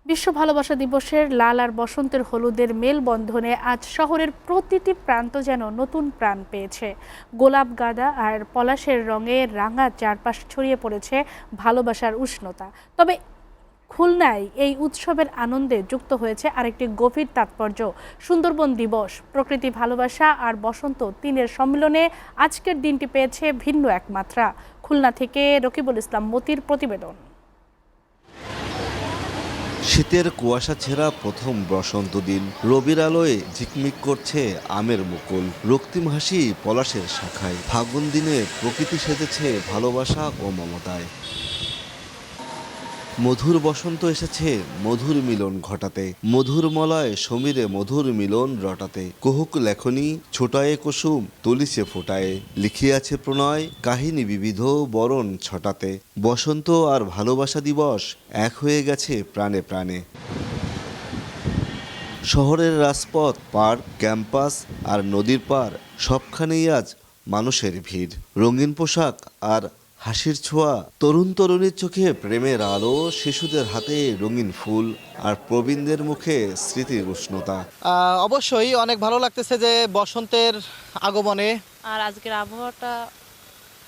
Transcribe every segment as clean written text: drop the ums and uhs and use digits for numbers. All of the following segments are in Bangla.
বিশ্ব ভালোবাসা দিবসের লাল আর বসন্তের হলুদের মেলবন্ধনে আজ শহরের প্রতিটি প্রান্ত যেন নতুন প্রাণ পেয়েছে। গোলাপ, গাঁদা আর পলাশের রঙে রাঙা চারপাশ ছড়িয়ে পড়েছে ভালোবাসার উষ্ণতা। তবে খুলনায় এই উৎসবের আনন্দে যুক্ত হয়েছে আরেকটি গভীর তাৎপর্য, সুন্দরবন দিবস। প্রকৃতি, ভালোবাসা আর বসন্ত তিনের সম্মিলনে আজকের দিনটি পেয়েছে ভিন্ন এক মাত্রা। খুলনা থেকে রকিবুল ইসলাম মতির প্রতিবেদন। শীতের কুয়াশা ছেঁড়া প্রথম বসন্ত দিন, রবির আলোয় ঝিকমিক করছে আমের মুকুল, রক্তিম হাসি পলাশের শাখায়। ফাগুন দিনে প্রকৃতি সেজেছে ভালোবাসা ও মমতায়। মধুর বসন্ত এসেছে মধুর মিলন ঘটাতে, মধুর মলয় সমীরে মধুর মিলন রটাতে। কুহুক লেখনী ছোটায়ে কুসুম তুলিছে ফোটায়ে, লিখিয়াছে প্রণয় কাহিনী বিবিধ বরণ ছটাতে। বসন্ত আর ভালোবাসা দিবস এক হয়ে গেছে প্রাণে প্রাণে। শহরের রাজপথ, পার্ক, ক্যাম্পাস আর নদীর পার সবখানেই আজ মানুষের ভিড়। রঙিন পোশাক আর হাসির ছোঁয়া, তরুণ তরুণীর চোখে প্রেমের আলো, শিশুদের হাতে রঙিন ফুল আর প্রবীণদের মুখে স্মৃতির উষ্ণতা। অবশ্যই অনেক ভালো লাগতেছে যে বসন্তের আগমনে। আর আজকের আবহাওয়াটা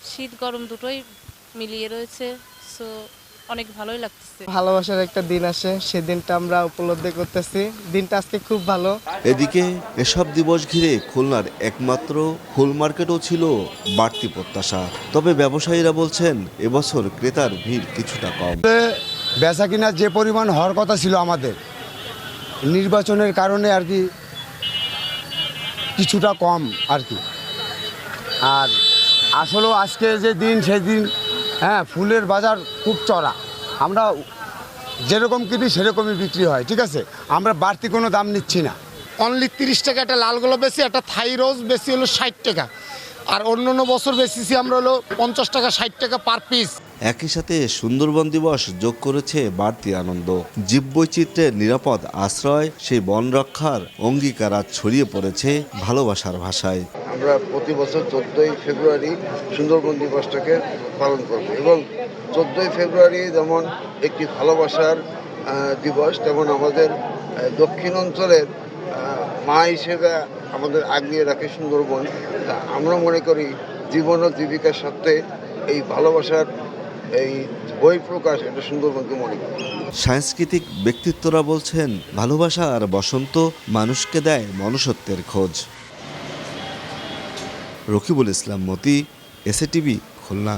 শীত গরম দুটোই মিলিয়ে রয়েছে, সো অনেক ভালোই লাগতেছে। ভালোবাসার একটা দিন আসে, সেদিনটা আমরা উপলব্ধি করতেছি। দিনটা আজকে খুব ভালো। এদিকে এসব দিবস ঘিরে খুলনার একমাত্র ফুল মার্কেটও ছিল বাড়তি প্রত্যাশা। তবে ব্যবসায়ীরা বলছেন এবছর ক্রেতার ভিড় কিছুটা কম। বেচা কিনা যে পরিমাণ হওয়ার কথা ছিল আমাদের, নির্বাচনের কারণে আর কি কিছুটা কম আর কি। আর আসলেও আজকে যে দিন সেই দিন ফুলের বাজার খুব চড়া। আমরা যেরকম কিনি সেরকমই বিক্রি হয়, ঠিক আছে। আমরা বাড়তি কোনো দাম নিচ্ছি না। অনলি 30 টাকা একটা লাল গোলাপ বেশি, একটা থাই রোজ বেশি হলো 60 টাকা। আর অন্য বছর বেশিছি আমরা হলো 50 টাকা 60 টাকা পার পিস। একই সাথে সুন্দরবন দিবস যোগ করেছে বাড়তি আনন্দ। জীববৈচিত্র্যের নিরাপদ আশ্রয়, সেই বন রক্ষার অঙ্গীকার আজ ছড়িয়ে পড়েছে ভালোবাসার ভাষায়। আমরা প্রতি বছর 14ই ফেব্রুয়ারি সুন্দরবন দিবসটাকে পালন করব এবং 14ই ফেব্রুয়ারি যেমন একটি ভালোবাসার দিবস, তেমন আমাদের দক্ষিণ অঞ্চলের মা হিসেবে আমাদের আগিয়ে রাখে সুন্দরবন। আমরা মনে করি জীবন ও জীবিকার সাথে এই ভালোবাসার এই বহিঃপ্রকাশ, এটা সুন্দরবনকে মনে করি। সাংস্কৃতিক ব্যক্তিত্বরা বলছেন ভালোবাসা আর বসন্ত মানুষকে দেয় মনুষ্যত্বের খোঁজ। রকিবুল ইসলাম মতি, এসএটিভি, খুলনা।